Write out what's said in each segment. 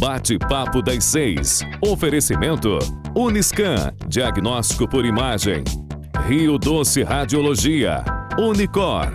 Bate-papo das 6. Oferecimento Uniscan, diagnóstico por imagem. Rio Doce Radiologia. Unicor.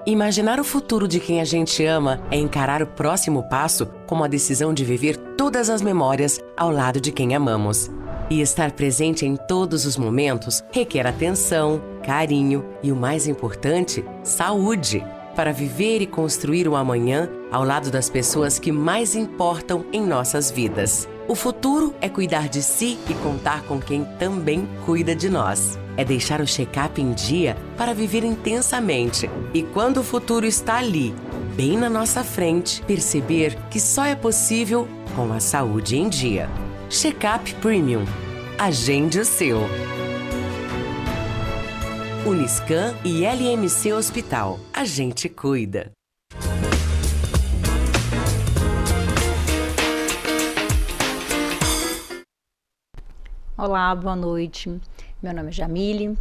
Imaginar o futuro de quem a gente ama é encarar o próximo passo como a decisão de viver todas as memórias ao lado de quem amamos. E estar presente em todos os momentos requer atenção, carinho e, o mais importante, saúde, para viver e construir o amanhã ao lado das pessoas que mais importam em nossas vidas. O futuro é cuidar de si e contar com quem também cuida de nós. É deixar o check-up em dia para viver intensamente. E quando o futuro está ali, bem na nossa frente, perceber que só é possível com a saúde em dia. Check-up Premium. Agende o seu. Uniscan e LMC Hospital. A gente cuida. Olá, boa noite. Meu nome é Jamile,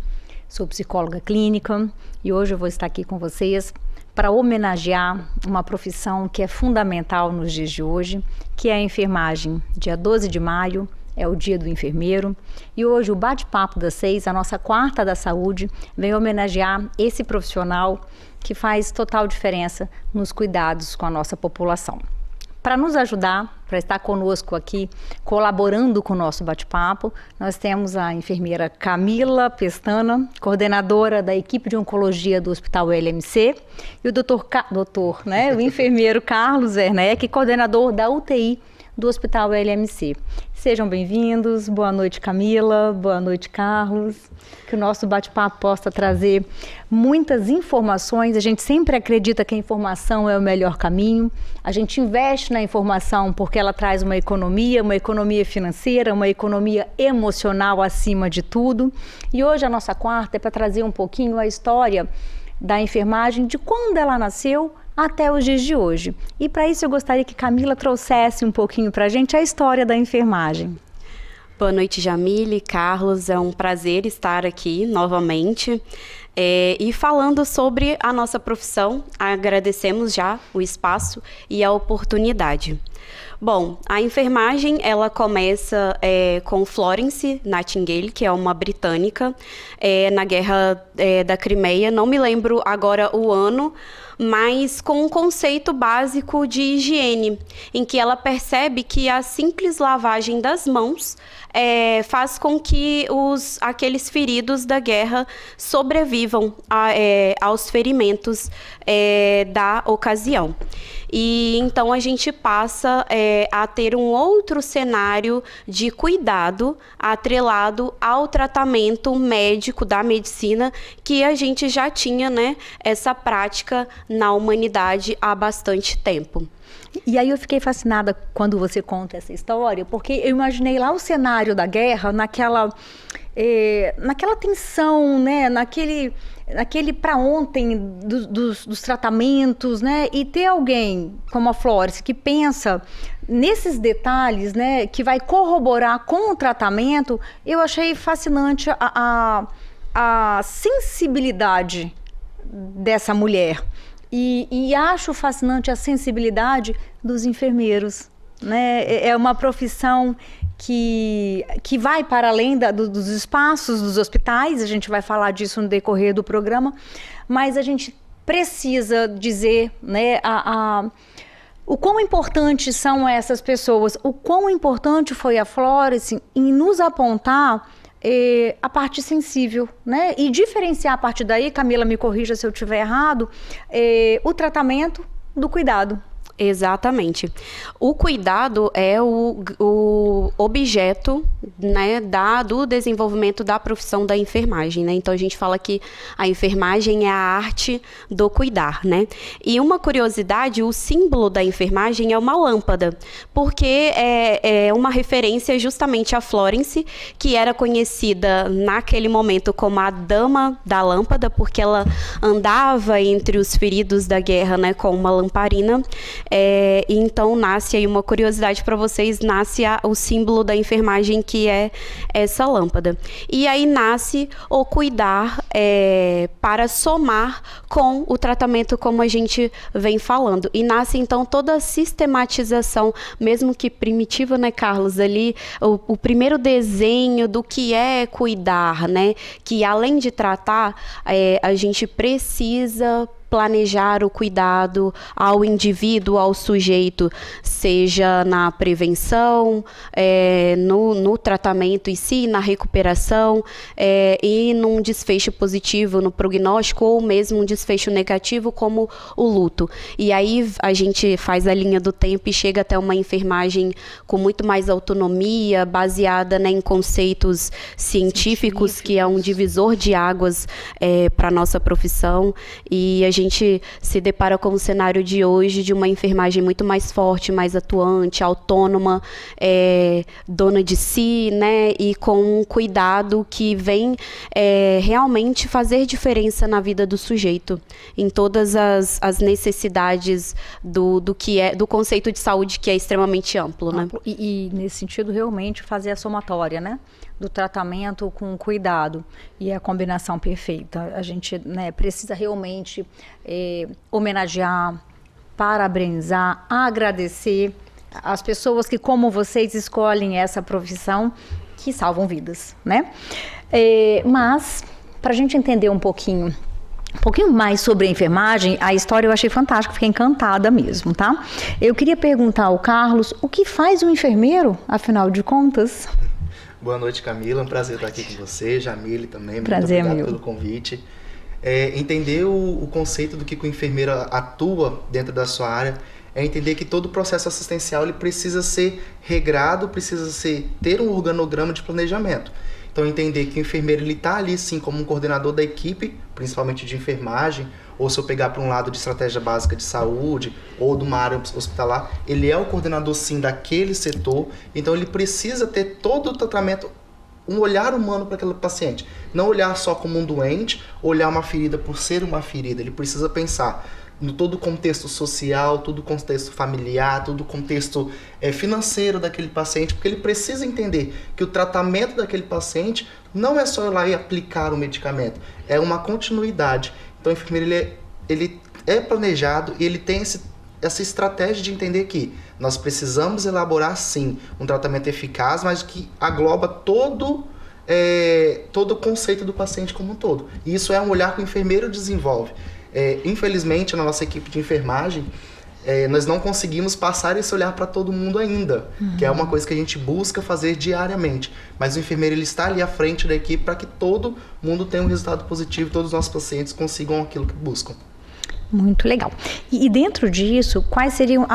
sou psicóloga clínica e hoje eu vou estar aqui com vocês para homenagear uma profissão que é fundamental nos dias de hoje, que é a enfermagem. Dia 12 de maio é o dia do enfermeiro e hoje o Bate-Papo das 6, a nossa quarta da saúde, vem homenagear esse profissional que faz total diferença nos cuidados com a nossa população. Para nos ajudar, para estar conosco aqui, colaborando com o nosso bate-papo, nós temos a enfermeira Camila Pestana, coordenadora da equipe de oncologia do Hospital LMC, e o enfermeiro Carlos Werneck, coordenador da UTI do Hospital LMC. Sejam bem-vindos, boa noite Camila, boa noite Carlos, que o nosso bate-papo possa trazer muitas informações. A gente sempre acredita que a informação é o melhor caminho, a gente investe na informação porque ela traz uma economia financeira, uma economia emocional acima de tudo. E hoje a nossa quarta é para trazer um pouquinho a história da enfermagem, de quando ela nasceu até os dias de hoje. E para isso eu gostaria que Camila trouxesse um pouquinho para a gente a história da enfermagem. Boa noite, Jamile, Carlos, é um prazer estar aqui novamente. E falando sobre a nossa profissão, agradecemos já o espaço e a oportunidade. Bom, a enfermagem, ela começa com Florence Nightingale, que é uma britânica, na Guerra da Crimeia, não me lembro agora o ano, mas com um conceito básico de higiene, em que ela percebe que a simples lavagem das mãos faz com que aqueles feridos da guerra sobrevivam aos ferimentos da ocasião. E então a gente passa a ter um outro cenário de cuidado atrelado ao tratamento médico da medicina, que a gente já tinha, né, essa prática na humanidade há bastante tempo. E aí eu fiquei fascinada quando você conta essa história, porque eu imaginei lá o cenário da guerra, naquela tensão, né, naquele para ontem dos tratamentos, né, e ter alguém como a Florence que pensa nesses detalhes, né, que vai corroborar com o tratamento. Eu achei fascinante a sensibilidade dessa mulher. E acho fascinante a sensibilidade dos enfermeiros, né? É uma profissão que vai para além dos espaços dos hospitais, a gente vai falar disso no decorrer do programa, mas a gente precisa dizer, né, o quão importantes são essas pessoas, o quão importante foi a Florence em nos apontar a parte sensível, né? E diferenciar a partir daí, Camila, me corrija se eu estiver errado, o tratamento do cuidado. Exatamente. O cuidado é o objeto né, do desenvolvimento da profissão da enfermagem, né? Então a gente fala que a enfermagem é a arte do cuidar, né? E uma curiosidade, o símbolo da enfermagem é uma lâmpada, porque é uma referência justamente a Florence, que era conhecida naquele momento como a Dama da Lâmpada, porque ela andava entre os feridos da guerra, né, com uma lamparina. E então nasce aí uma curiosidade para vocês, nasce o símbolo da enfermagem, que é essa lâmpada. E aí nasce o cuidar para somar com o tratamento, como a gente vem falando. E nasce, então, toda a sistematização, mesmo que primitiva, né, Carlos? Ali, o primeiro desenho do que é cuidar, né? Que, além de tratar, a gente precisa planejar o cuidado ao indivíduo, ao sujeito, seja na prevenção, no tratamento em si, na recuperação, e num desfecho positivo, no prognóstico, ou mesmo um desfecho negativo, como o luto. E aí a gente faz a linha do tempo e chega até uma enfermagem com muito mais autonomia, baseada, né, em conceitos científicos, que é um divisor de águas para a nossa profissão. E a gente se depara com o cenário de hoje de uma enfermagem muito mais forte, mais atuante, autônoma, dona de si, né, e com um cuidado que vem realmente fazer diferença na vida do sujeito, em todas as necessidades do conceito de saúde, que é extremamente amplo, né? E nesse sentido, realmente fazer a somatória, né, do tratamento com cuidado, e a combinação perfeita. A gente, né, precisa realmente homenagear, parabenizar, agradecer as pessoas que, como vocês, escolhem essa profissão, que salvam vidas, né? Mas, para a gente entender um pouquinho mais sobre a enfermagem, a história eu achei fantástica, fiquei encantada mesmo, tá? Eu queria perguntar ao Carlos, o que faz um enfermeiro, afinal de contas? Boa noite, Camila. Um prazer estar aqui com você, Jamile também. Prazer, muito obrigado pelo convite. Entender o conceito do que o enfermeiro atua dentro da sua área é entender que todo o processo assistencial ele precisa ser regrado, precisa ter um organograma de planejamento. Então, entender que o enfermeiro está ali, sim, como um coordenador da equipe, principalmente de enfermagem, ou se eu pegar para um lado de estratégia básica de saúde, ou de uma área hospitalar, ele é o coordenador, sim, daquele setor. Então, ele precisa ter todo o tratamento, um olhar humano para aquele paciente. Não olhar só como um doente, olhar uma ferida por ser uma ferida. Ele precisa pensar no todo o contexto social, todo o contexto familiar, todo o contexto financeiro daquele paciente, porque ele precisa entender que o tratamento daquele paciente não é só ir lá e aplicar o medicamento, é uma continuidade. Então, o enfermeiro ele é planejado e ele tem essa estratégia de entender que nós precisamos elaborar, sim, um tratamento eficaz, mas que agloba todo o conceito do paciente como um todo. E isso é um olhar que o enfermeiro desenvolve. Infelizmente, na nossa equipe de enfermagem, nós não conseguimos passar esse olhar para todo mundo ainda, que é uma coisa que a gente busca fazer diariamente. Mas o enfermeiro ele está ali à frente da equipe para que todo mundo tenha um resultado positivo e todos os nossos pacientes consigam aquilo que buscam. Muito legal. E dentro disso, quais seriam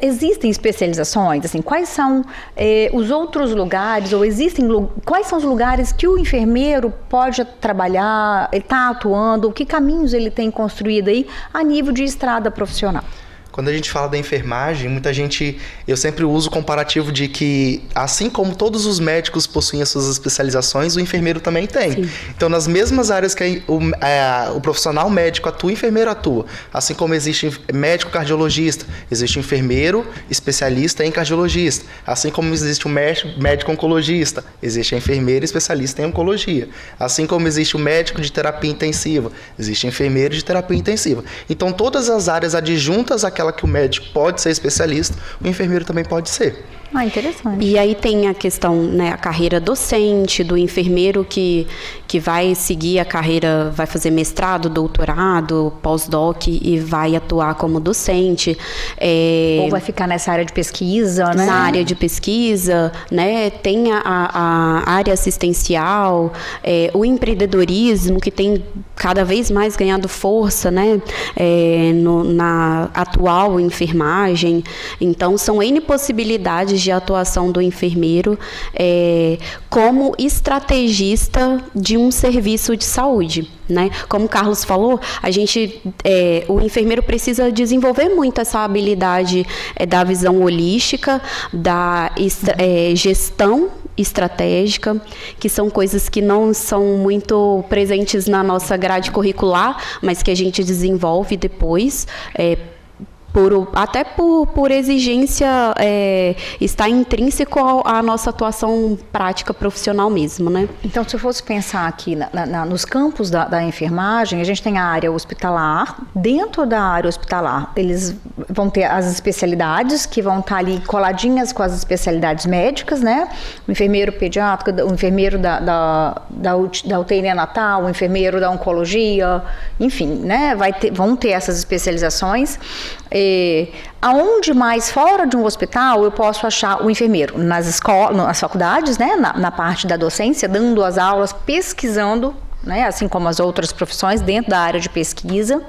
existem especializações? Assim, quais são os outros lugares, ou quais são os lugares que o enfermeiro pode trabalhar, está atuando, que caminhos ele tem construído aí a nível de estrada profissional? Quando a gente fala da enfermagem, eu sempre uso o comparativo de que, assim como todos os médicos possuem as suas especializações, o enfermeiro também tem. Sim. Então, nas mesmas áreas que o profissional médico atua, o enfermeiro atua. Assim como existe médico cardiologista, existe um enfermeiro especialista em cardiologista. Assim como existe um médico oncologista, existe a enfermeira especialista em oncologia. Assim como existe o médico de terapia intensiva, existe enfermeiro de terapia intensiva. Então, todas as áreas adjuntas àquela que o médico pode ser especialista, o enfermeiro também pode ser. Interessante. E aí tem a questão, né, a carreira docente, do enfermeiro que vai seguir a carreira, vai fazer mestrado, doutorado, pós-doc e vai atuar como docente. Ou vai ficar nessa área de pesquisa, né? Na área de pesquisa, né? Tem a área assistencial, o empreendedorismo, que tem cada vez mais ganhado força, né? Na atual enfermagem. Então, são N possibilidades de atuação do enfermeiro como estrategista de um serviço de saúde, né? Como o Carlos falou, o enfermeiro precisa desenvolver muito essa habilidade da visão holística, da gestão estratégica, que são coisas que não são muito presentes na nossa grade curricular, mas que a gente desenvolve depois, até por exigência, está intrínseco à nossa atuação prática profissional mesmo, né? Então, se eu fosse pensar aqui nos campos da enfermagem, a gente tem a área hospitalar. Dentro da área hospitalar, eles vão ter as especialidades que vão estar ali coladinhas com as especialidades médicas, né? O enfermeiro pediatra, o enfermeiro da UTI neonatal, o enfermeiro da oncologia, enfim, né? Vão ter essas especializações. Aonde mais fora de um hospital eu posso achar o enfermeiro? Nas escolas, nas faculdades, né? Na parte da docência, dando as aulas, pesquisando, né? Assim como as outras profissões dentro da área de pesquisa.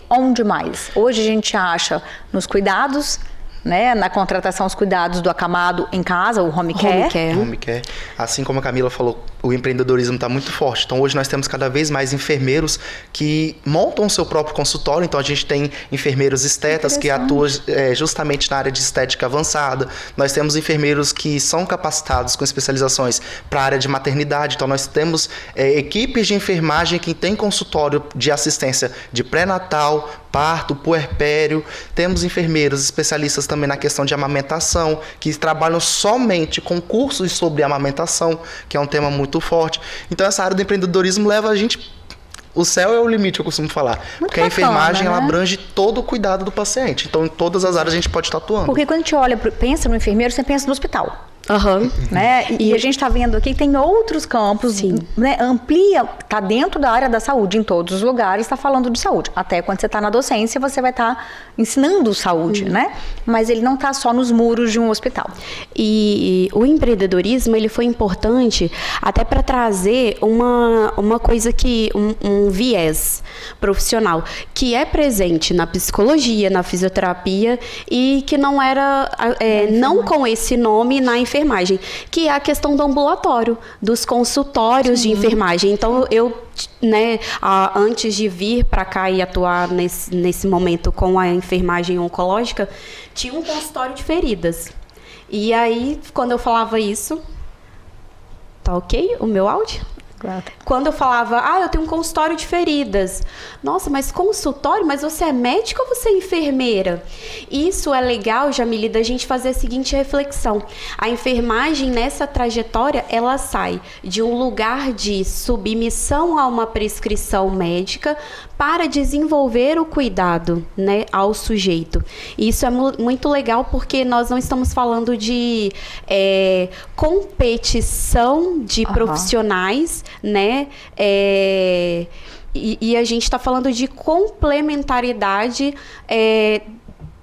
Onde mais? Hoje a gente acha nos cuidados, né, na contratação, os cuidados do acamado em casa, o home care. Home care. Assim como a Camila falou, o empreendedorismo está muito forte. Então, hoje nós temos cada vez mais enfermeiros que montam o seu próprio consultório. Então, a gente tem enfermeiros estetas que atuam justamente na área de estética avançada. Nós temos enfermeiros que são capacitados com especializações para a área de maternidade. Então, nós temos equipes de enfermagem que têm consultório de assistência de pré-natal, parto, puerpério. Temos enfermeiros especialistas também na questão de amamentação, que trabalham somente com cursos sobre amamentação, que é um tema muito forte. Então, essa área do empreendedorismo leva a gente... O céu é o limite, eu costumo falar. Muito porque bacana, a enfermagem, né? Ela abrange todo o cuidado do paciente. Então, em todas as áreas a gente pode estar atuando. Porque quando a gente pensa no enfermeiro, você pensa no hospital. Uhum. Né? E a gente está vendo aqui que tem outros campos, né? Amplia, está dentro da área da saúde, em todos os lugares está falando de saúde. Até quando você está na docência, você vai estar ensinando saúde, né? Mas ele não está só nos muros de um hospital. E o empreendedorismo, ele foi importante até para trazer uma coisa um viés profissional, que é presente na psicologia, na fisioterapia, e que não era, não com esse nome na enfermagem, que é a questão do ambulatório, dos consultórios de enfermagem. Então, antes de vir para cá e atuar nesse momento com a enfermagem oncológica, tinha um consultório de feridas. E aí, quando eu falava isso... Tá ok o meu áudio? Claro. Quando eu falava, eu tenho um consultório de feridas. Nossa, mas consultório? Mas você é médica ou você é enfermeira? Isso é legal, Jamile, da gente fazer a seguinte reflexão. A enfermagem, nessa trajetória, ela sai de um lugar de submissão a uma prescrição médica para desenvolver o cuidado, né, ao sujeito. E isso é muito legal porque nós não estamos falando de competição de profissionais, né? E a gente está falando de complementariedade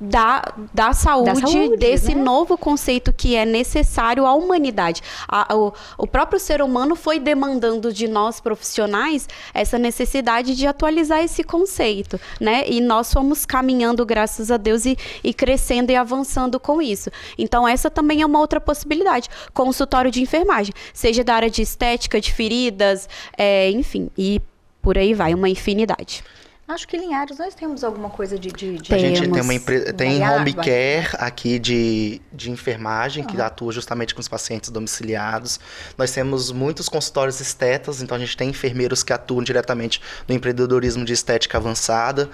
da saúde, desse, né, novo conceito que é necessário à humanidade. O próprio ser humano foi demandando de nós profissionais essa necessidade de atualizar esse conceito, né? E nós fomos caminhando, graças a Deus, e crescendo e avançando com isso. Então, essa também é uma outra possibilidade. Consultório de enfermagem, seja da área de estética, de feridas, enfim, e por aí vai, uma infinidade. Acho que em Linhares nós temos alguma coisa de... A gente tem uma empresa, tem home care aqui de enfermagem, que atua justamente com os pacientes domiciliados. Nós temos muitos consultórios estetas, então a gente tem enfermeiros que atuam diretamente no empreendedorismo de estética avançada.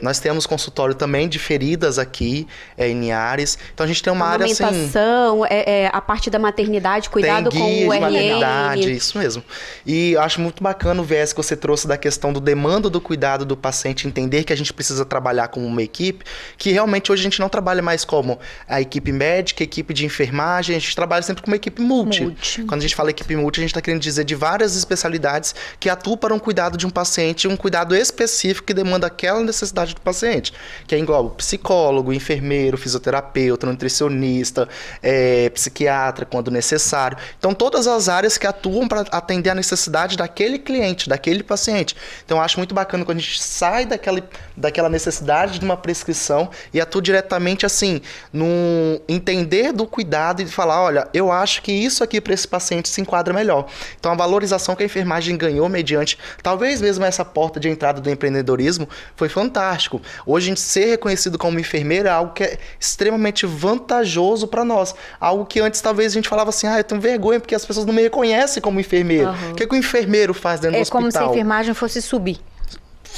Nós temos consultório também de feridas aqui em Linhares. Então a gente tem uma área assim... a parte da maternidade, cuidado com o RN. Maternidade, isso mesmo. E eu acho muito bacana o viés que você trouxe da questão do demanda do cuidado do paciente, entender que a gente precisa trabalhar como uma equipe, que realmente hoje a gente não trabalha mais como a equipe médica, a equipe de enfermagem, a gente trabalha sempre como uma equipe multi. Quando a gente fala equipe multi, a gente está querendo dizer de várias especialidades que atuam para um cuidado de um paciente, um cuidado específico que demanda aquela necessidade do paciente, que engloba psicólogo, enfermeiro, fisioterapeuta, nutricionista, psiquiatra, quando necessário. Então, todas as áreas que atuam para atender a necessidade daquele cliente, daquele paciente. Então, eu acho muito bacana quando a gente gente sai daquela necessidade de uma prescrição e atua diretamente assim, num entender do cuidado e falar, olha, eu acho que isso aqui para esse paciente se enquadra melhor. Então a valorização que a enfermagem ganhou mediante, talvez mesmo essa porta de entrada do empreendedorismo, foi fantástico. Hoje a gente ser reconhecido como enfermeiro é algo que é extremamente vantajoso para nós. Algo que antes talvez a gente falava assim, eu tenho vergonha porque as pessoas não me reconhecem como enfermeiro. O que o enfermeiro faz dentro do hospital? É como se a enfermagem fosse subir.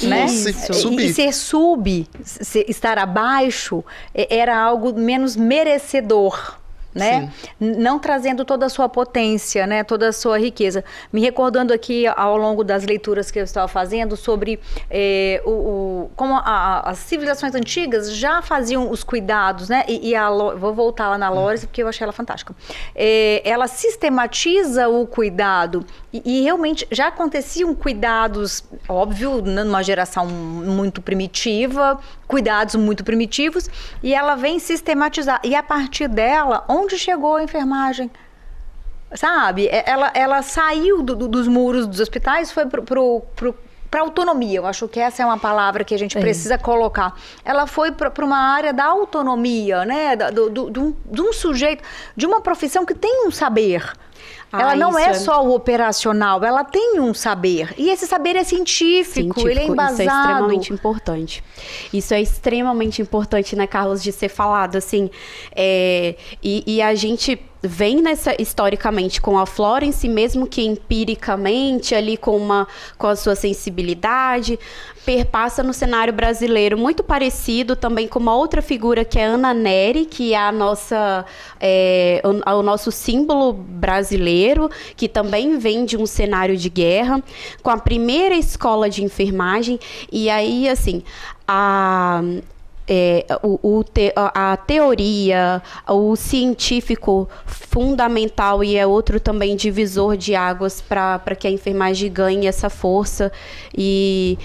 Né? Subir. E ser estar abaixo, era algo menos merecedor. Né? Não trazendo toda a sua potência, né? Toda a sua riqueza. Me recordando aqui ao longo das leituras que eu estava fazendo sobre como as civilizações antigas já faziam os cuidados, né? Vou voltar lá na Lores porque eu achei ela fantástica. Ela sistematiza o cuidado e realmente já aconteciam cuidados, óbvio, numa geração muito primitiva, cuidados muito primitivos, e ela vem sistematizar. E a partir dela, onde chegou a enfermagem? Sabe? Ela saiu dos muros dos hospitais, foi para autonomia. Eu acho que essa é uma palavra que a gente precisa colocar. Ela foi para uma área da autonomia, né? De um sujeito, de uma profissão que tem um saber. Ela não é só o operacional, ela tem um saber. E esse saber é científico, ele é embasado. Isso é extremamente importante. Isso é extremamente importante, né, Carlos, de ser falado, assim. E a gente vem historicamente com a Florence, mesmo que empiricamente, ali com a sua sensibilidade, perpassa no cenário brasileiro muito parecido também com uma outra figura que é Ana Nery, que é o nosso símbolo brasileiro, que também vem de um cenário de guerra, com a primeira escola de enfermagem. E aí, assim, a teoria, o científico fundamental, e é outro também divisor de águas para que a enfermagem ganhe essa força. E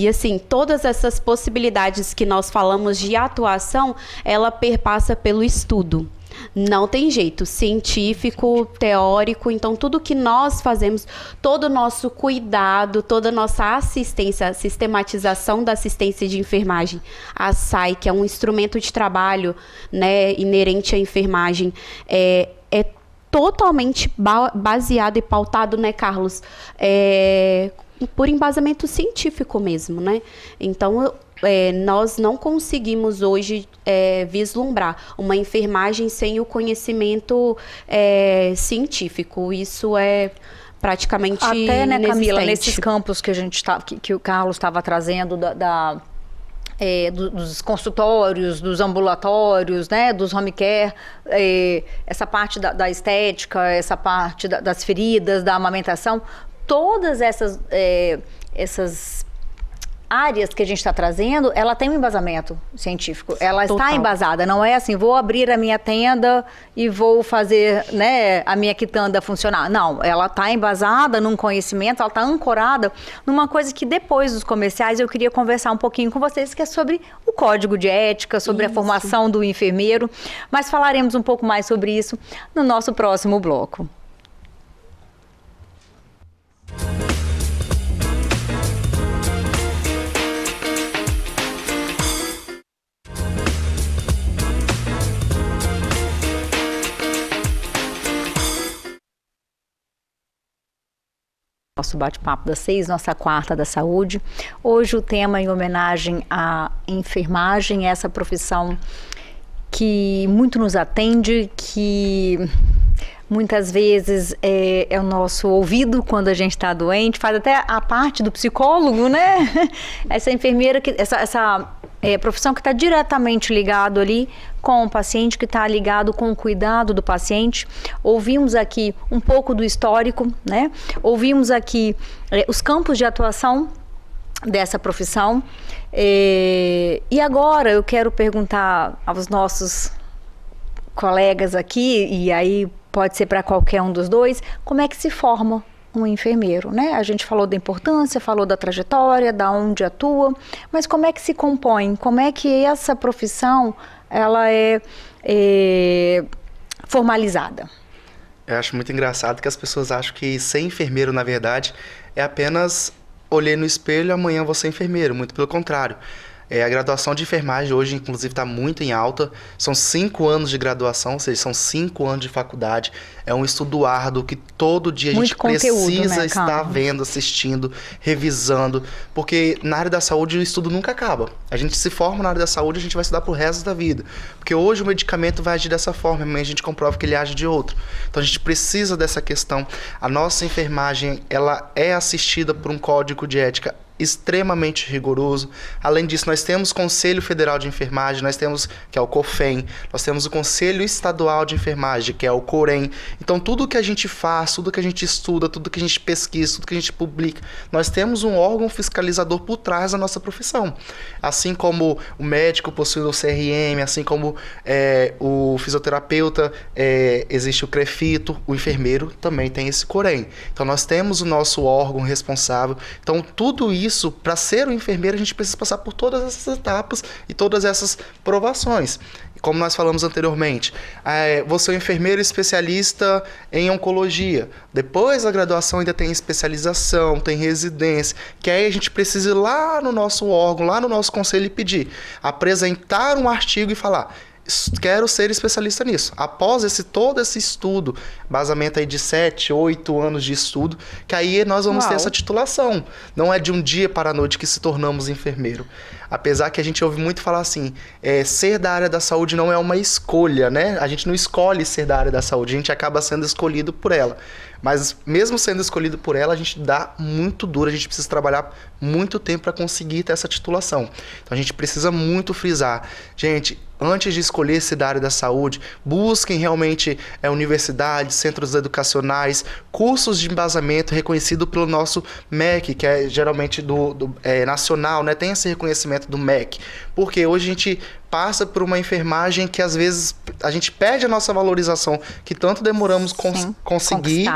assim, todas essas possibilidades que nós falamos de atuação, ela perpassa pelo estudo. Não tem jeito, científico, teórico. Então tudo que nós fazemos, todo o nosso cuidado, toda a nossa assistência, a sistematização da assistência de enfermagem, a SAI, que é um instrumento de trabalho, né, inerente à enfermagem, é totalmente baseado e pautado, né, Carlos, por embasamento científico mesmo, né? Então, nós não conseguimos hoje vislumbrar uma enfermagem sem o conhecimento científico. Isso é praticamente até, né, Camila, inexistente. nesses campos que que o Carlos estava trazendo dos consultórios, dos ambulatórios, né, dos home care, essa parte da estética, essa parte das feridas, da amamentação, todas essas áreas que a gente está trazendo, ela tem um embasamento científico. Ela está embasada, não é assim, vou abrir a minha tenda e vou fazer, né, a minha quitanda funcionar. Não, ela está embasada num conhecimento, ela está ancorada numa coisa que depois dos comerciais eu queria conversar um pouquinho com vocês, que é sobre o código de ética, sobre a formação do enfermeiro, mas falaremos um pouco mais sobre isso no nosso próximo bloco. Nosso bate-papo das 6, nossa quarta da saúde. Hoje o tema em homenagem à enfermagem, essa profissão que muito nos atende, que muitas vezes é o nosso ouvido quando a gente está doente, faz até a parte do psicólogo, né? Essa enfermeira, essa profissão que está diretamente ligado ali com o paciente, que está ligado com o cuidado do paciente. Ouvimos aqui um pouco do histórico, né? Ouvimos aqui os campos de atuação dessa profissão. E agora eu quero perguntar aos nossos colegas aqui, e aí pode ser para qualquer um dos dois, como é que se forma um enfermeiro, né? A gente falou da importância, falou da trajetória, da onde atua, mas como é que se compõe? Como é que essa profissão ela é formalizada? Eu acho muito engraçado que as pessoas acham que ser enfermeiro, na verdade, é apenas olhei no espelho, amanhã vou ser enfermeiro, muito pelo contrário. A graduação de enfermagem hoje, inclusive, está muito em alta. São 5 anos de graduação, ou seja, são 5 anos de faculdade. É um estudo árduo que todo dia a gente precisa estar vendo, assistindo, revisando. Porque na área da saúde o estudo nunca acaba. A gente se forma na área da saúde, a gente vai estudar pro resto da vida. Porque hoje o medicamento vai agir dessa forma, amanhã a gente comprova que ele age de outro. Então a gente precisa dessa questão. A nossa enfermagem, ela é assistida por um código de ética extremamente rigoroso. Além disso, nós temos o Conselho Federal de Enfermagem, nós temos, que é o COFEN, nós temos o Conselho Estadual de Enfermagem, que é o COREN. Então, tudo que a gente faz, tudo que a gente estuda, tudo que a gente pesquisa, tudo que a gente publica, nós temos um órgão fiscalizador por trás da nossa profissão. Assim como o médico possui o CRM, assim como o fisioterapeuta, existe o CREFITO, o enfermeiro também tem esse COREN. Então, nós temos o nosso órgão responsável. Então, tudo isso, para ser um enfermeiro, a gente precisa passar por todas essas etapas e todas essas provações. Como nós falamos anteriormente, você é um enfermeiro especialista em oncologia. Depois da graduação ainda tem especialização, tem residência, que aí a gente precisa ir lá no nosso órgão, lá no nosso conselho e pedir, apresentar um artigo e falar: quero ser especialista nisso. Após todo esse estudo, basamento aí de 7, 8 anos de estudo, que aí nós vamos ter essa titulação. Não é de um dia para a noite que se tornamos enfermeiro. Apesar que a gente ouve muito falar assim, ser da área da saúde não é uma escolha, né? A gente não escolhe ser da área da saúde, a gente acaba sendo escolhido por ela. Mas mesmo sendo escolhido por ela, a gente dá muito duro, a gente precisa trabalhar muito tempo para conseguir ter essa titulação. Então a gente precisa muito frisar. Gente, antes de escolher ser da área da saúde, busquem realmente universidades, centros educacionais, cursos de embasamento reconhecido pelo nosso MEC, que é geralmente nacional, né? Tem esse reconhecimento do MEC. Porque hoje a gente passa por uma enfermagem que às vezes a gente perde a nossa valorização, que tanto demoramos conseguir,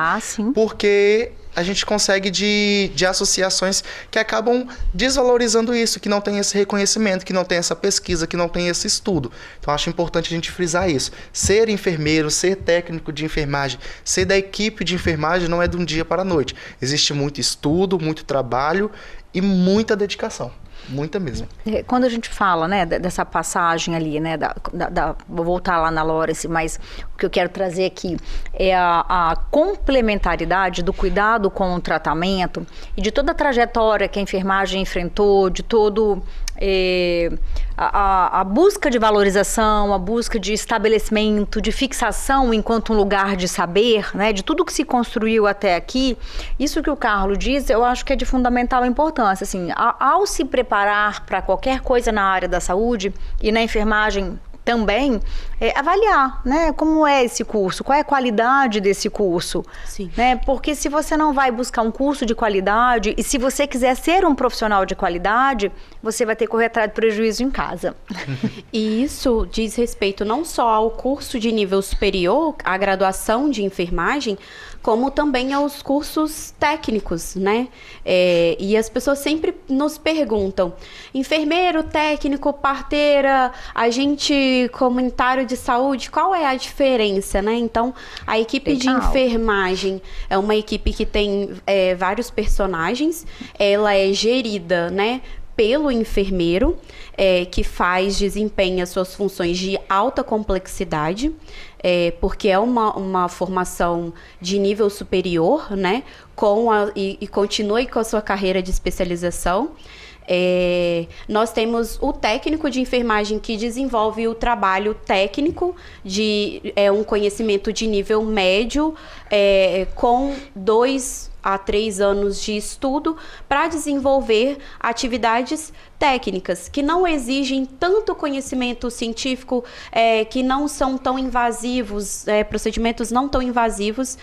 porque a gente consegue de associações que acabam desvalorizando isso, que não tem esse reconhecimento, que não tem essa pesquisa, que não tem esse estudo. Então acho importante a gente frisar isso. Ser enfermeiro, ser técnico de enfermagem, ser da equipe de enfermagem não é de um dia para a noite. Existe muito estudo, muito trabalho e muita dedicação. Muita mesmo. Quando a gente fala, né, dessa passagem ali, né, vou voltar lá na Lawrence, mas o que eu quero trazer aqui é a complementaridade do cuidado com o tratamento e de toda a trajetória que a enfermagem enfrentou, de todo a busca de valorização, a busca de estabelecimento, de fixação enquanto um lugar de saber, né, de tudo que se construiu até aqui. Isso que o Carlos diz, eu acho que é de fundamental importância. Assim, ao se preparar para qualquer coisa na área da saúde e na enfermagem também, avaliar, né, como é esse curso, qual é a qualidade desse curso. Sim. Né? Porque se você não vai buscar um curso de qualidade e se você quiser ser um profissional de qualidade, você vai ter que correr atrás de prejuízo em casa. E isso diz respeito não só ao curso de nível superior, à graduação de enfermagem, como também aos cursos técnicos, né? E as pessoas sempre nos perguntam: enfermeiro, técnico, parteira, agente comunitário de saúde, qual é a diferença, né? Então, a equipe de enfermagem é uma equipe que tem vários personagens, ela é gerida, né, pelo enfermeiro, que desempenha suas funções de alta complexidade, porque é uma formação de nível superior, né, e continua com a sua carreira de especialização. Nós temos o técnico de enfermagem que desenvolve o trabalho técnico de um conhecimento de nível médio, com 2 a 3 anos de estudo para desenvolver atividades técnicas que não exigem tanto conhecimento científico, que não são tão invasivos, procedimentos não tão invasivos,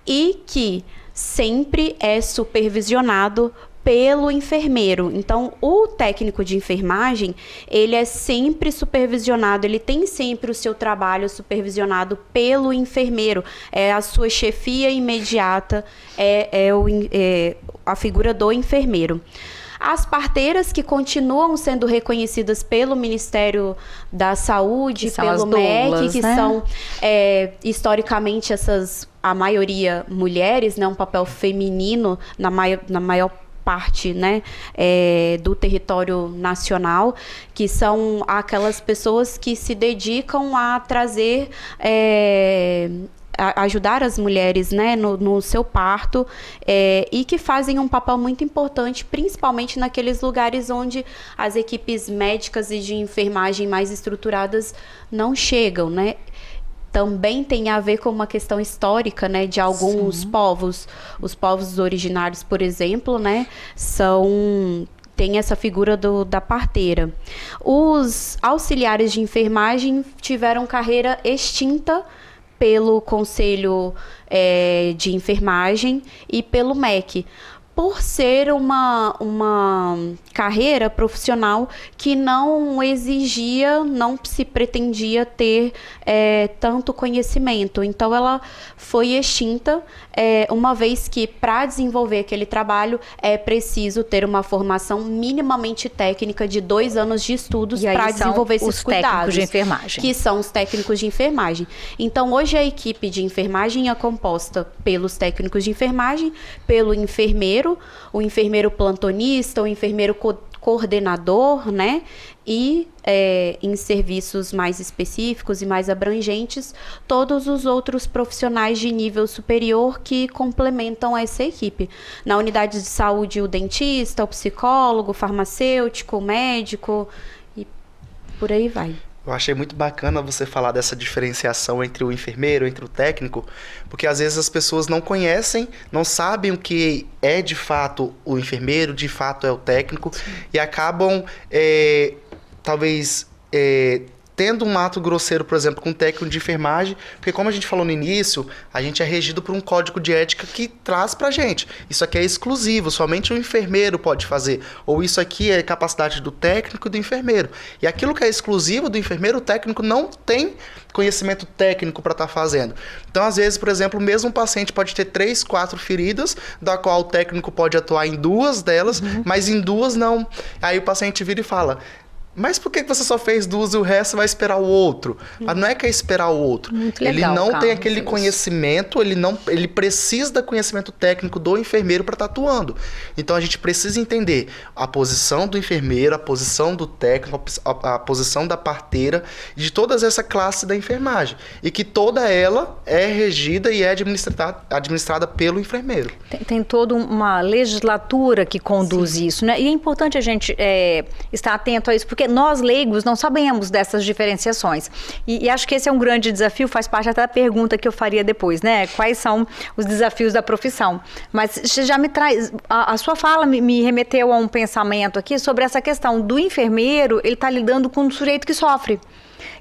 e que sempre é supervisionado pelo enfermeiro. Então, o técnico de enfermagem, ele é sempre supervisionado, ele tem sempre o seu trabalho supervisionado pelo enfermeiro. A sua chefia imediata a figura do enfermeiro. As parteiras, que continuam sendo reconhecidas pelo Ministério da Saúde, pelo MEC, que são historicamente a maioria mulheres, né, um papel feminino na maior parte, né, do território nacional, que são aquelas pessoas que se dedicam a trazer, ajudar as mulheres, né, no seu parto, e que fazem um papel muito importante, principalmente naqueles lugares onde as equipes médicas e de enfermagem mais estruturadas não chegam, né? Também tem a ver com uma questão histórica, né, de alguns povos. Os povos originários, por exemplo, né, tem essa figura da parteira. Os auxiliares de enfermagem tiveram carreira extinta pelo Conselho de Enfermagem e pelo MEC, por ser uma carreira profissional que não exigia, não se pretendia ter tanto conhecimento. Então, ela foi extinta, uma vez que, para desenvolver aquele trabalho, é preciso ter uma formação minimamente técnica de 2 anos de estudos para desenvolver esses cuidados. Técnicos de enfermagem. Que são os técnicos de enfermagem. Então, hoje a equipe de enfermagem é composta pelos técnicos de enfermagem, pelo enfermeiro, o enfermeiro plantonista, o enfermeiro coordenador, né? E em serviços mais específicos e mais abrangentes, todos os outros profissionais de nível superior que complementam essa equipe. Na unidade de saúde, o dentista, o psicólogo, o farmacêutico, o médico e por aí vai. Eu achei muito bacana você falar dessa diferenciação entre o enfermeiro, entre o técnico, porque às vezes as pessoas não conhecem, não sabem o que é de fato o enfermeiro, de fato é o técnico, e acabam, talvez, tendo um ato grosseiro, por exemplo, com um técnico de enfermagem, porque como a gente falou no início, a gente é regido por um código de ética que traz pra gente. Isso aqui é exclusivo, somente o enfermeiro pode fazer. Ou isso aqui é capacidade do técnico e do enfermeiro. E aquilo que é exclusivo do enfermeiro, o técnico não tem conhecimento técnico para estar fazendo. Então, às vezes, por exemplo, o mesmo paciente pode ter 3, 4 feridas, da qual o técnico pode atuar em 2 delas, mas em 2 não. Aí o paciente vira e fala: mas por que você só fez 2 e o resto vai esperar o outro? Mas não é que é esperar o outro. Muito legal, ele não Carlos, tem aquele conhecimento, ele precisa do conhecimento técnico do enfermeiro para estar atuando. Então a gente precisa entender a posição do enfermeiro, a posição do técnico, a posição da parteira, de toda essa classe da enfermagem. E que toda ela é regida e é administrada pelo enfermeiro. Tem toda uma legislatura que conduz isso, né? E é importante a gente estar atento a isso, porque nós leigos não sabemos dessas diferenciações. E acho que esse é um grande desafio, faz parte até da pergunta que eu faria depois, né? Quais são os desafios da profissão? Mas você já me traz, a sua fala me remeteu a um pensamento aqui sobre essa questão do enfermeiro, ele está lidando com um sujeito que sofre.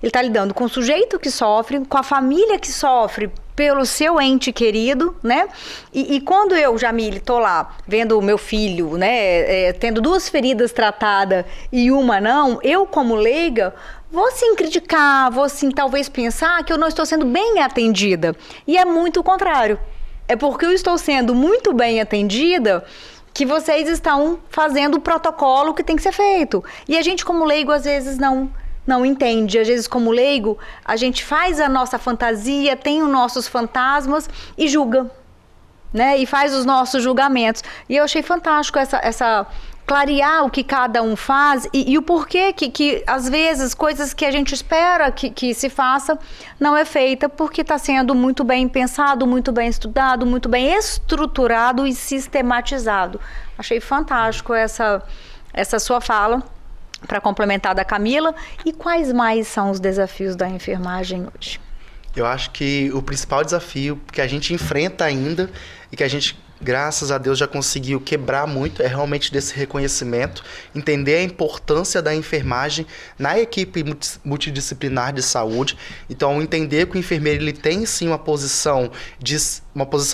Ele está lidando com o sujeito que sofre, com a família que sofre pelo seu ente querido, né? E quando eu, Jamile, tô lá vendo o meu filho, né, tendo 2 feridas tratadas e uma não, eu como leiga vou sim criticar, vou sim talvez pensar que eu não estou sendo bem atendida. E é muito o contrário. É porque eu estou sendo muito bem atendida que vocês estão fazendo o protocolo que tem que ser feito. E a gente como leigo às vezes não entende. Às vezes, como leigo, a gente faz a nossa fantasia, tem os nossos fantasmas e julga, né? E faz os nossos julgamentos. E eu achei fantástico essa clarear o que cada um faz e o porquê que às vezes, coisas que a gente espera que se faça, não é feita, porque está sendo muito bem pensado, muito bem estudado, muito bem estruturado e sistematizado. Achei fantástico essa sua fala, para complementar da Camila. E quais mais são os desafios da enfermagem hoje? Eu acho que o principal desafio que a gente enfrenta ainda e que a gente, graças a Deus, já conseguiu quebrar muito é realmente desse reconhecimento, entender a importância da enfermagem na equipe multidisciplinar de saúde. Então, entender que o enfermeiro ele tem sim uma posição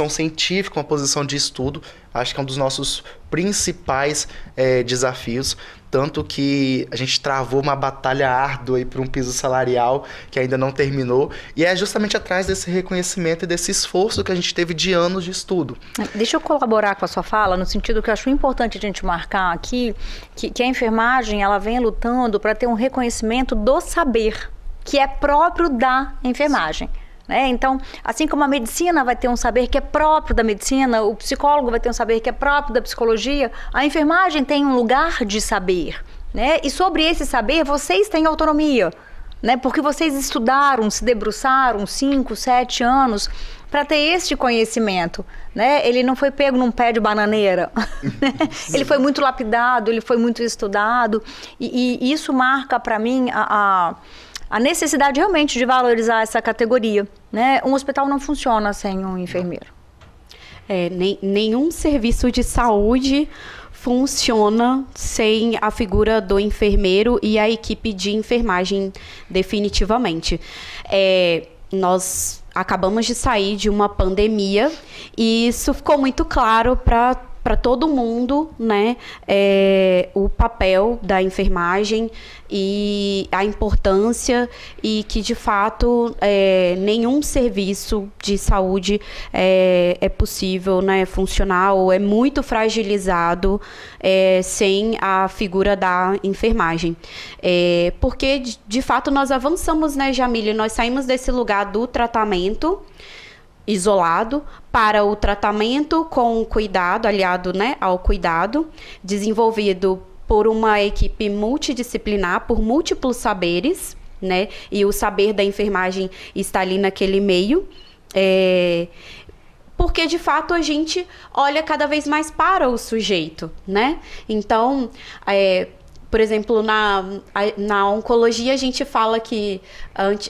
científica, uma posição de estudo. Acho que é um dos nossos principais desafios. Tanto que a gente travou uma batalha árdua aí por um piso salarial que ainda não terminou. E é justamente atrás desse reconhecimento e desse esforço que a gente teve de anos de estudo. Deixa eu colaborar com a sua fala, no sentido que eu acho importante a gente marcar aqui que a enfermagem ela vem lutando para ter um reconhecimento do saber, que é próprio da enfermagem. né? Então, assim como a medicina vai ter um saber que é próprio da medicina, o psicólogo vai ter um saber que é próprio da psicologia, a enfermagem tem um lugar de saber, né? E sobre esse saber, vocês têm autonomia, né? Porque vocês estudaram, se debruçaram 5, 7 anos para ter este conhecimento, né? Ele não foi pego num pé de bananeira, né? Ele foi muito lapidado, ele foi muito estudado, e isso marca para mim a necessidade realmente de valorizar essa categoria, né? Um hospital não funciona sem um enfermeiro. Nenhum serviço de saúde funciona sem a figura do enfermeiro e a equipe de enfermagem, definitivamente. Nós acabamos de sair de uma pandemia e isso ficou muito claro para todo mundo, né? O papel da enfermagem e a importância, e que de fato nenhum serviço de saúde é possível, né, funcionar, ou é muito fragilizado sem a figura da enfermagem. Porque de fato nós avançamos, né, Jamília? Nós saímos desse lugar do tratamento isolado para o tratamento com cuidado, aliado, né, ao cuidado, desenvolvido por uma equipe multidisciplinar, por múltiplos saberes, né, e o saber da enfermagem está ali naquele meio, porque de fato a gente olha cada vez mais para o sujeito, né? Então, por exemplo, na oncologia a gente fala que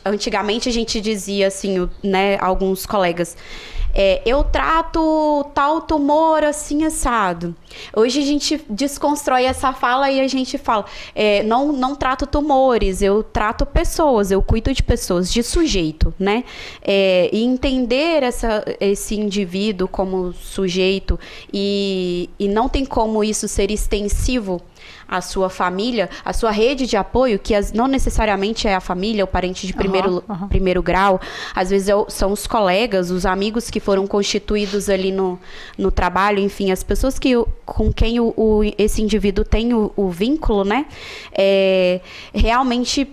antigamente a gente dizia assim, né, alguns colegas, eu trato tal tumor assim assado. Hoje a gente desconstrói essa fala e a gente fala, não trato tumores, eu trato pessoas, eu cuido de pessoas, de sujeito, né? E entender esse indivíduo como sujeito, e não tem como isso ser extensivo à sua família, à sua rede de apoio, que não necessariamente é a família, o parente de primeiro grau, às vezes são os colegas, os amigos que foram constituídos ali no trabalho, enfim, as pessoas com quem esse indivíduo tem o vínculo, né? Realmente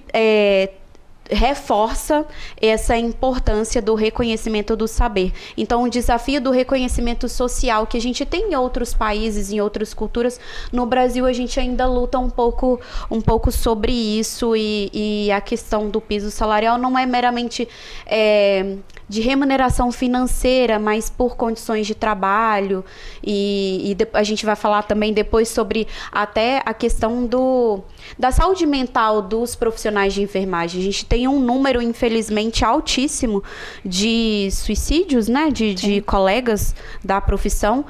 reforça essa importância do reconhecimento do saber. Então, o desafio do reconhecimento social que a gente tem em outros países, em outras culturas, no Brasil a gente ainda luta um pouco sobre isso, e a questão do piso salarial não é meramente de remuneração financeira, mas por condições de trabalho, e a gente vai falar também depois sobre até a questão da saúde mental dos profissionais de enfermagem. A gente tem um número, infelizmente, altíssimo de suicídios, né, de colegas da profissão,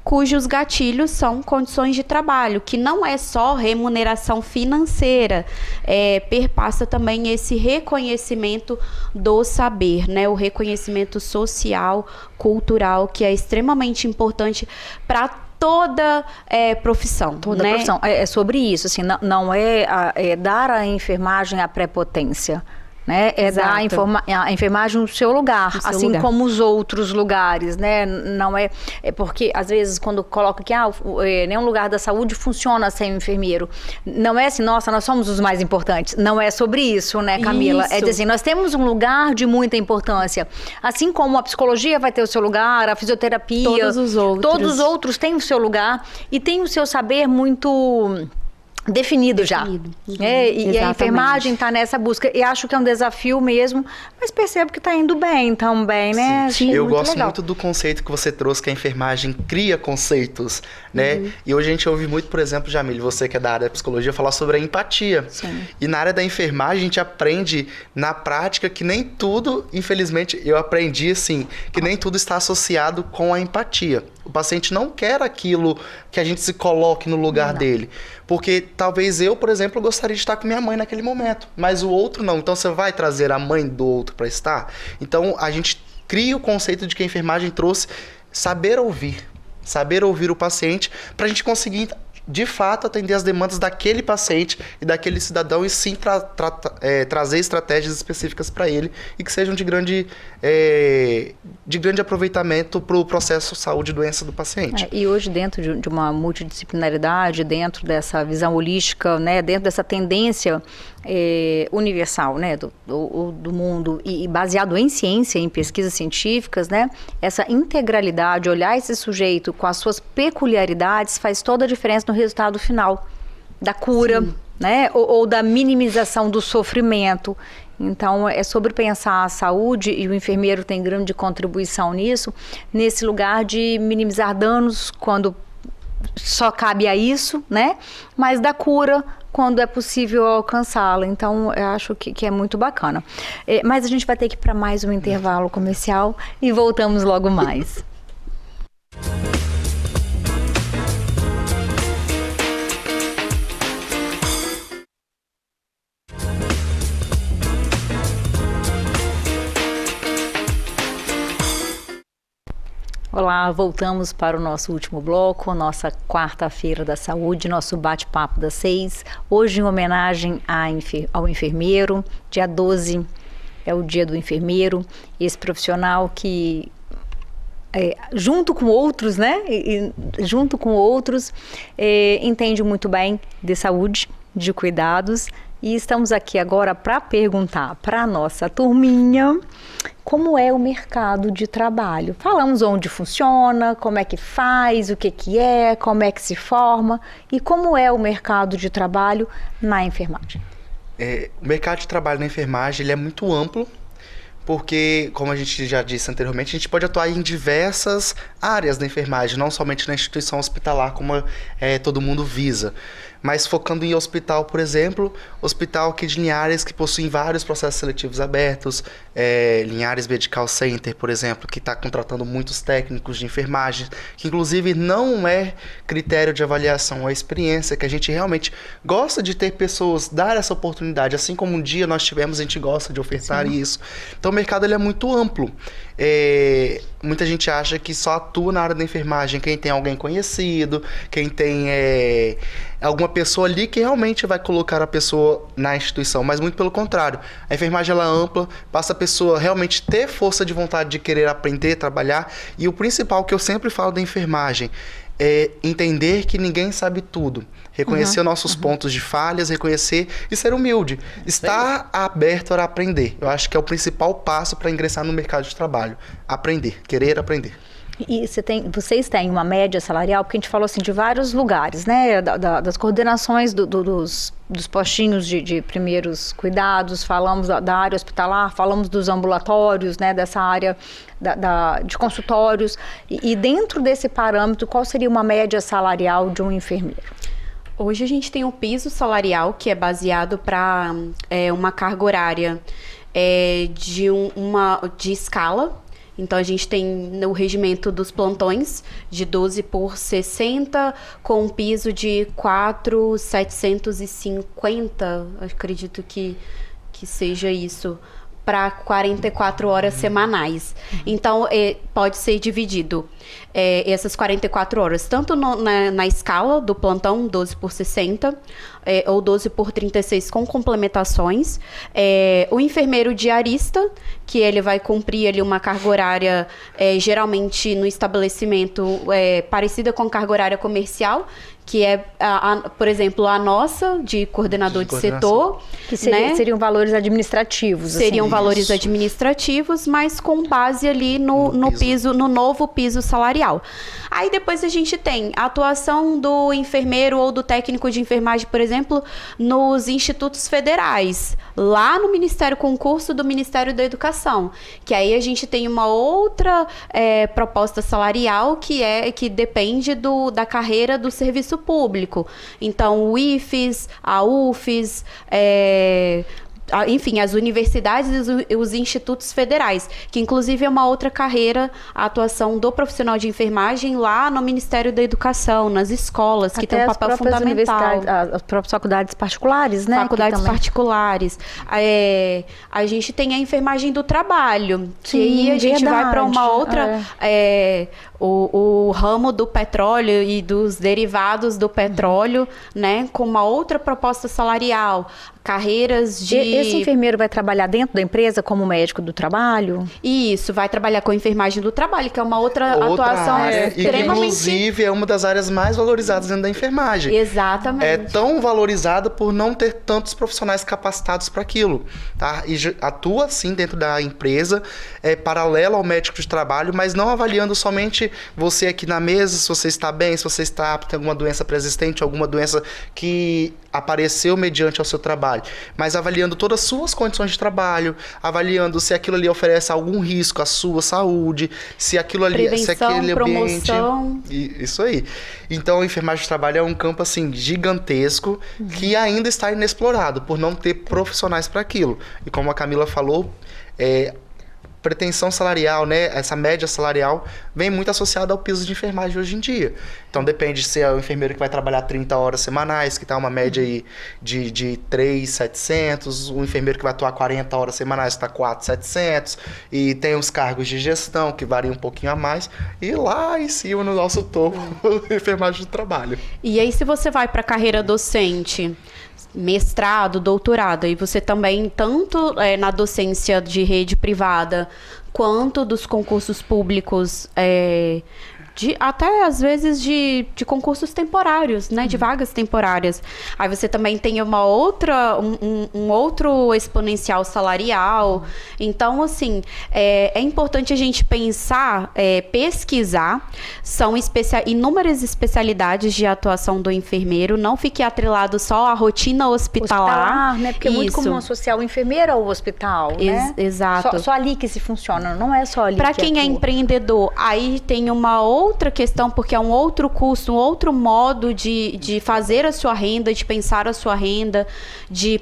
cujos gatilhos são condições de trabalho, que não é só remuneração financeira, perpassa também esse reconhecimento do saber, né? O reconhecimento social, cultural, que é extremamente importante para toda profissão. Toda profissão. É sobre isso, assim, não é dar à enfermagem a prepotência, né? Dar a enfermagem no seu lugar, assim como os outros lugares, né? Não é porque às vezes quando coloca que nenhum lugar da saúde funciona sem um enfermeiro, não é assim, nossa, nós somos os mais importantes. Não é sobre isso, né, Camila? Isso. É dizer, nós temos um lugar de muita importância, assim como a psicologia vai ter o seu lugar, a fisioterapia, todos os outros têm o seu lugar e têm o seu saber muito definido já. E a enfermagem está nessa busca. E acho que é um desafio mesmo, mas percebo que está indo bem também, né? Sim. Eu gosto muito do conceito que você trouxe, que a enfermagem cria conceitos, né? E hoje a gente ouve muito, por exemplo, Jamília, você que é da área da psicologia, falar sobre a empatia. Sim. E na área da enfermagem a gente aprende na prática que nem tudo, infelizmente, eu aprendi assim, que nem tudo está associado com a empatia. O paciente não quer aquilo que a gente se coloque no lugar dele. Porque talvez eu, por exemplo, gostaria de estar com minha mãe naquele momento, mas o outro não. Então você vai trazer a mãe do outro para estar? Então a gente cria o conceito de que a enfermagem trouxe saber ouvir o paciente para a gente conseguir de fato, atender as demandas daquele paciente e daquele cidadão e sim trazer estratégias específicas para ele e que sejam de grande aproveitamento para o processo saúde-doença do paciente. E hoje, dentro de uma multidisciplinaridade, dentro dessa visão holística, né, dentro dessa tendência universal, né, do mundo e baseado em ciência, em pesquisas científicas, né, essa integralidade, olhar esse sujeito com as suas peculiaridades faz toda a diferença no resultado final da cura, né, ou da minimização do sofrimento. Então, é sobre pensar a saúde, e o enfermeiro tem grande contribuição nisso, nesse lugar de minimizar danos quando só cabe a isso, né, mas da cura quando é possível alcançá-la. Então, eu acho que é muito bacana. Mas a gente vai ter que ir para mais um intervalo comercial e voltamos logo mais. Olá, voltamos para o nosso último bloco, nossa quarta-feira da saúde, nosso bate-papo das 6. Hoje, em homenagem ao enfermeiro, dia 12 é o dia do enfermeiro, esse profissional que, junto com outros, né? Entende muito bem de saúde, de cuidados. E estamos aqui agora para perguntar para a nossa turminha como é o mercado de trabalho. Falamos onde funciona, como é que faz, o que é, como é que se forma e como é o mercado de trabalho na enfermagem. O mercado de trabalho na enfermagem ele é muito amplo, porque, como a gente já disse anteriormente, a gente pode atuar em diversas áreas da enfermagem, não somente na instituição hospitalar, como todo mundo visa. Mas focando em hospital, por exemplo, hospital aqui de Linhares, que possui vários processos seletivos abertos, Linhares Medical Center, por exemplo, que está contratando muitos técnicos de enfermagem, que inclusive não é critério de avaliação, é experiência, que a gente realmente gosta de ter pessoas, dar essa oportunidade, assim como um dia nós tivemos, a gente gosta de ofertar isso. Então o mercado ele é muito amplo. Muita gente acha que só atua na área da enfermagem quem tem alguém conhecido, quem tem alguma pessoa ali que realmente vai colocar a pessoa na instituição, mas muito pelo contrário. A enfermagem ela é ampla, basta a pessoa realmente ter força de vontade de querer aprender, trabalhar, e o principal que eu sempre falo da enfermagem é entender que ninguém sabe tudo. Reconhecer nossos pontos de falhas, reconhecer e ser humilde. Estar aberto a aprender. Eu acho que é o principal passo para ingressar no mercado de trabalho. Aprender, querer aprender. E vocês têm uma média salarial, porque a gente falou assim de vários lugares, né? Das coordenações dos postinhos de primeiros cuidados, falamos da área hospitalar, falamos dos ambulatórios, né? Dessa área de consultórios. E dentro desse parâmetro, qual seria uma média salarial de um enfermeiro? Hoje a gente tem um piso salarial que é baseado para uma carga horária de escala. Então, a gente tem o regimento dos plantões de 12 por 60, com um piso de 4.750, acredito que seja isso, para 44 horas semanais. Então, pode ser dividido essas 44 horas, tanto na escala do plantão 12 por 60, ou 12 por 36 com complementações. O enfermeiro diarista, que ele vai cumprir ali uma carga horária, geralmente no estabelecimento parecida com a carga horária comercial, que é, por exemplo, a nossa, de coordenador de setor. Que seriam valores administrativos. Seriam valores administrativos, mas com base ali no piso, no novo piso salarial. Aí depois a gente tem a atuação do enfermeiro ou do técnico de enfermagem, por exemplo, nos institutos federais, lá no Ministério Concurso do Ministério da Educação, que aí a gente tem uma outra proposta salarial que depende da carreira do serviço público. Então, o IFES, a UFES, enfim, as universidades e os institutos federais, que inclusive é uma outra carreira, a atuação do profissional de enfermagem lá no Ministério da Educação, nas escolas, que tem um papel fundamental. As próprias faculdades particulares, né? Faculdades particulares. A gente tem a enfermagem do trabalho, que aí a gente vai para uma outra, o ramo do petróleo e dos derivados do petróleo, né, com uma outra proposta salarial, carreiras de... Esse enfermeiro vai trabalhar dentro da empresa como médico do trabalho? Isso, vai trabalhar com enfermagem do trabalho, que é uma outra atuação área, extremamente... E que, inclusive, é uma das áreas mais valorizadas dentro da enfermagem. Exatamente. É tão valorizada por não ter tantos profissionais capacitados para aquilo, tá? E atua, sim, dentro da empresa, paralelo ao médico de trabalho, mas não avaliando somente você aqui na mesa, se você está bem, se você está apto, tem alguma doença pré-existente, alguma doença que apareceu mediante ao seu trabalho, mas avaliando todas as suas condições de trabalho, avaliando se aquilo ali oferece algum risco à sua saúde, se aquilo ali, prevenção, se aquele ambiente, promoção. Isso aí. Então, a enfermagem de trabalho é um campo assim gigantesco que ainda está inexplorado por não ter profissionais para aquilo. E como a Camila falou, pretensão salarial, né? Essa média salarial vem muito associada ao piso de enfermagem hoje em dia. Então depende se é o enfermeiro que vai trabalhar 30 horas semanais, que está uma média aí de 3.700, o enfermeiro que vai atuar 40 horas semanais está 4.700, e tem os cargos de gestão que variam um pouquinho a mais, e lá em cima no nosso topo, enfermagem de trabalho. E aí se você vai para a carreira docente, mestrado, doutorado, e você também, tanto na docência de rede privada, quanto dos concursos públicos, até às vezes de concursos temporários, né, de vagas temporárias. Aí você também tem um outro exponencial salarial. Então, assim, é importante a gente pensar, pesquisar, são inúmeras especialidades de atuação do enfermeiro, não fique atrelado só à rotina hospitalar, né? Porque é muito comum associar o enfermeiro ao hospital, né? Exato. Só ali que se funciona, não é só ali. Para quem é empreendedor, aí tem uma outra questão, porque é um outro custo, um outro modo de fazer a sua renda, de pensar a sua renda, de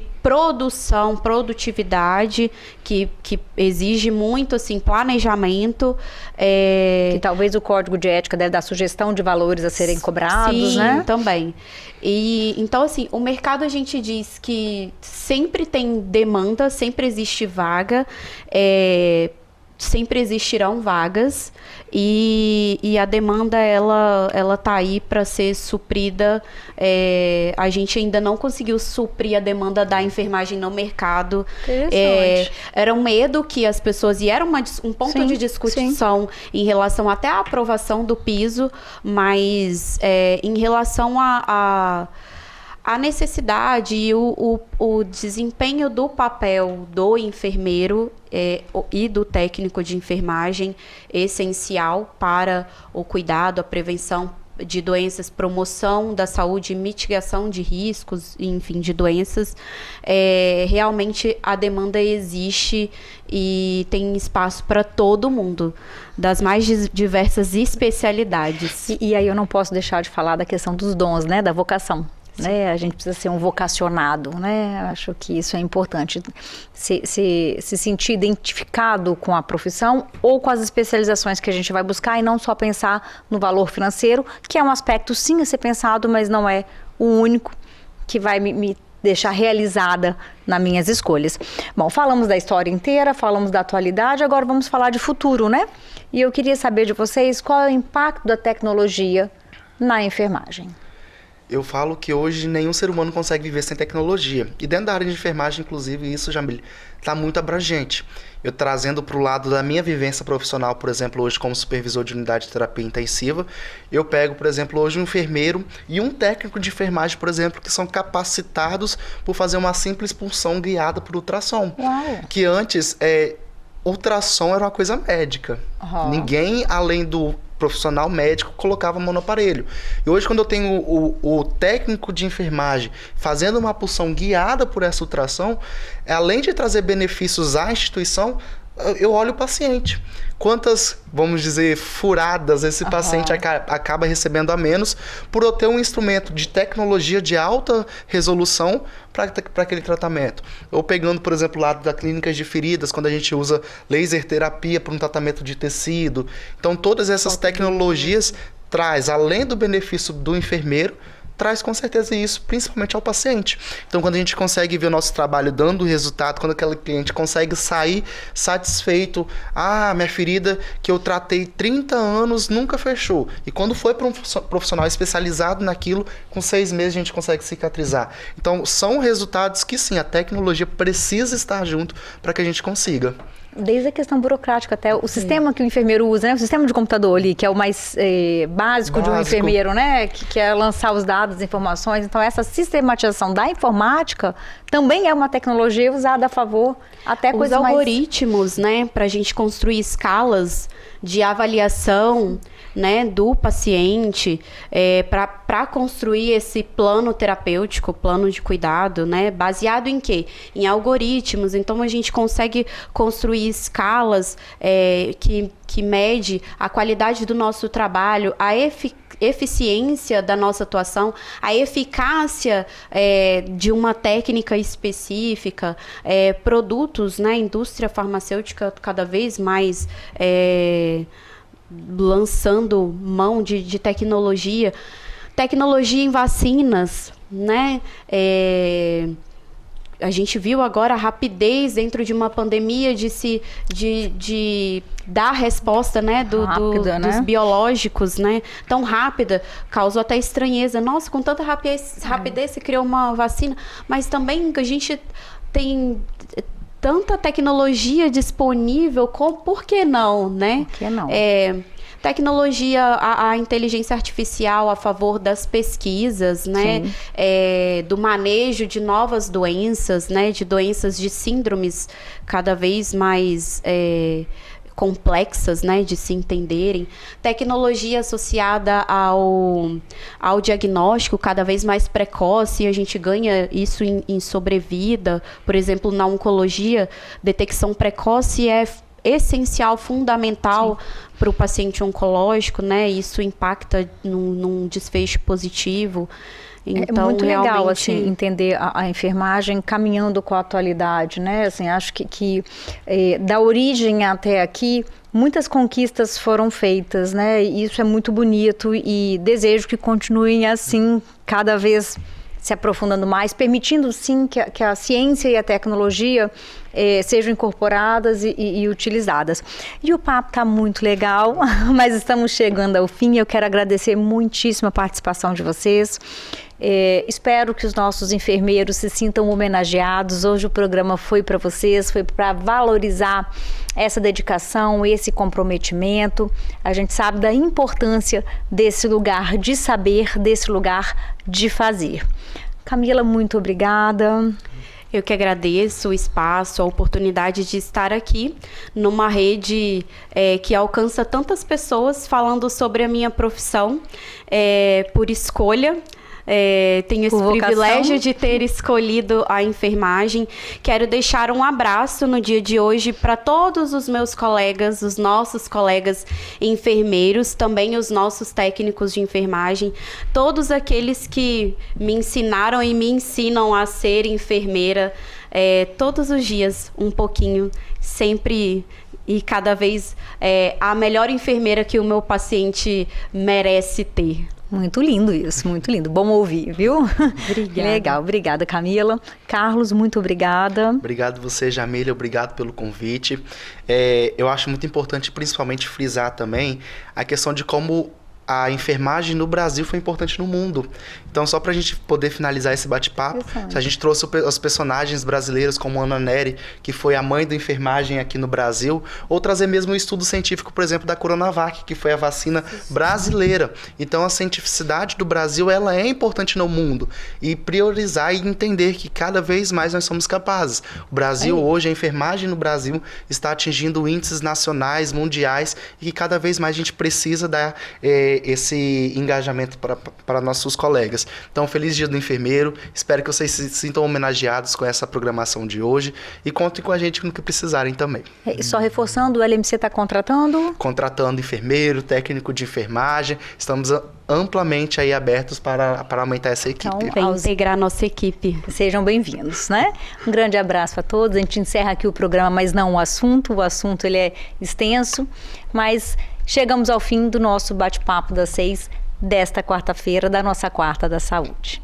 produtividade, que exige muito, assim, planejamento. Que talvez o código de ética deve dar sugestão de valores a serem cobrados, sim, né? Sim, também. E, então, assim, o mercado, a gente diz que sempre tem demanda, sempre existe vaga, sempre existirão vagas, e a demanda ela tá aí para ser suprida. A gente ainda não conseguiu suprir a demanda da enfermagem no mercado. Era um medo que as pessoas, e era um ponto de discussão em relação até à aprovação do piso, mas em relação a necessidade e o desempenho do papel do enfermeiro e do técnico de enfermagem essencial para o cuidado, a prevenção de doenças, promoção da saúde, mitigação de riscos, enfim, de doenças. Realmente a demanda existe e tem espaço para todo mundo, das mais diversas especialidades. E aí eu não posso deixar de falar da questão dos dons, né, da vocação. Né? A gente precisa ser um vocacionado, né? Acho que isso é importante, se sentir identificado com a profissão ou com as especializações que a gente vai buscar, e não só pensar no valor financeiro, que é um aspecto sim a ser pensado, mas não é o único que vai me deixar realizada nas minhas escolhas. Bom, falamos da história inteira, falamos da atualidade, agora vamos falar de futuro, né? E eu queria saber de vocês qual é o impacto da tecnologia na enfermagem. Eu falo que hoje nenhum ser humano consegue viver sem tecnologia. E dentro da área de enfermagem, inclusive, isso já está muito abrangente. Eu trazendo para o lado da minha vivência profissional, por exemplo, hoje como supervisor de unidade de terapia intensiva, eu pego, por exemplo, hoje um enfermeiro e um técnico de enfermagem, por exemplo, que são capacitados por fazer uma simples punção guiada por ultrassom. Uau. Que antes, ultrassom era uma coisa médica. Uhum. Ninguém, além do profissional médico, colocava a mão no aparelho. E hoje, quando eu tenho o técnico de enfermagem fazendo uma punção guiada por essa ultrassom, além de trazer benefícios à instituição, eu olho o paciente. Quantas, vamos dizer, furadas esse paciente acaba recebendo a menos por eu ter um instrumento de tecnologia de alta resolução para aquele tratamento. Ou pegando, por exemplo, o lado da clínicas de feridas, quando a gente usa laser terapia para um tratamento de tecido. Então, todas essas tecnologias traz, além do benefício do enfermeiro, traz com certeza isso, principalmente ao paciente. Então, quando a gente consegue ver o nosso trabalho dando resultado, quando aquele cliente consegue sair satisfeito, minha ferida que eu tratei 30 anos nunca fechou. E quando foi para um profissional especializado naquilo, com 6 meses a gente consegue cicatrizar. Então, são resultados que sim, a tecnologia precisa estar junto para que a gente consiga. Desde a questão burocrática até o sistema que o enfermeiro usa, né? O sistema de computador ali, que é o mais básico de um enfermeiro, né? Que é lançar os dados, as informações. Então, essa sistematização da informática também é uma tecnologia usada a favor, até os coisas algoritmos, né? Para a gente construir escalas de avaliação, né, do paciente, para construir esse plano terapêutico, plano de cuidado, né, baseado em quê? Em algoritmos. Então, a gente consegue construir escalas que mede a qualidade do nosso trabalho, a eficiência da nossa atuação, a eficácia de uma técnica específica, produtos, né, indústria farmacêutica cada vez mais lançando mão de tecnologia em vacinas, né? A gente viu agora a rapidez dentro de uma pandemia de dar resposta, né, rápida, né? dos biológicos, né, tão rápida, causou até estranheza. Nossa, com tanta rapidez se criou uma vacina, mas também a gente tem tanta tecnologia disponível, por que não, né? Por que não? Tecnologia, a inteligência artificial a favor das pesquisas, né? Do manejo de novas doenças, né? De doenças, de síndromes cada vez mais complexas, né, de se entenderem. Tecnologia associada ao diagnóstico cada vez mais precoce, a gente ganha isso em sobrevida. Por exemplo, na oncologia, detecção precoce é essencial, fundamental para o paciente oncológico, né? Isso impacta num desfecho positivo. Então, é muito legal, realmente, assim, entender a enfermagem caminhando com a atualidade, né? Assim, acho que da origem até aqui, muitas conquistas foram feitas, né? E isso é muito bonito e desejo que continuem assim, cada vez se aprofundando mais, permitindo sim que a ciência e a tecnologia sejam incorporadas e utilizadas. E o papo está muito legal, mas estamos chegando ao fim. Eu quero agradecer muitíssimo a participação de vocês. Espero que os nossos enfermeiros se sintam homenageados. Hoje o programa foi para vocês, foi para valorizar essa dedicação, esse comprometimento. A gente sabe da importância desse lugar de saber, desse lugar de fazer. Camila, muito obrigada. Eu que agradeço o espaço, a oportunidade de estar aqui numa rede que alcança tantas pessoas, falando sobre a minha profissão por escolha. Tenho esse privilégio de ter escolhido a enfermagem. Quero deixar um abraço no dia de hoje para todos os meus colegas, os nossos colegas enfermeiros, também os nossos técnicos de enfermagem, todos aqueles que me ensinaram e me ensinam a ser enfermeira, todos os dias um pouquinho, sempre e cada vez a melhor enfermeira que o meu paciente merece ter. Muito lindo isso, muito lindo. Bom ouvir, viu? Obrigada. Legal, obrigada, Camila. Carlos, muito obrigada. Obrigado você, Jamília, obrigado pelo convite. Eu acho muito importante, principalmente, frisar também a questão de como a enfermagem no Brasil foi importante no mundo. Então, só para a gente poder finalizar esse bate-papo, a gente trouxe os personagens brasileiros como Ana Nery, que foi a mãe da enfermagem aqui no Brasil, ou trazer mesmo um estudo científico, por exemplo, da Coronavac, que foi a vacina brasileira. Então, a cientificidade do Brasil, ela é importante no mundo. E priorizar e entender que cada vez mais nós somos capazes. O Brasil hoje, a enfermagem no Brasil está atingindo índices nacionais, mundiais, e que cada vez mais a gente precisa dar esse engajamento para nossos colegas. Então, feliz dia do enfermeiro, espero que vocês se sintam homenageados com essa programação de hoje e contem com a gente no que precisarem também. Só reforçando, o LMC está contratando? Contratando enfermeiro, técnico de enfermagem, estamos amplamente aí abertos para aumentar essa equipe. Então, integrar a nossa equipe. Sejam bem-vindos, né? Um grande abraço a todos, a gente encerra aqui o programa, mas não o assunto ele é extenso, mas chegamos ao fim do nosso bate-papo das 6 desta quarta-feira da nossa Quarta da Saúde.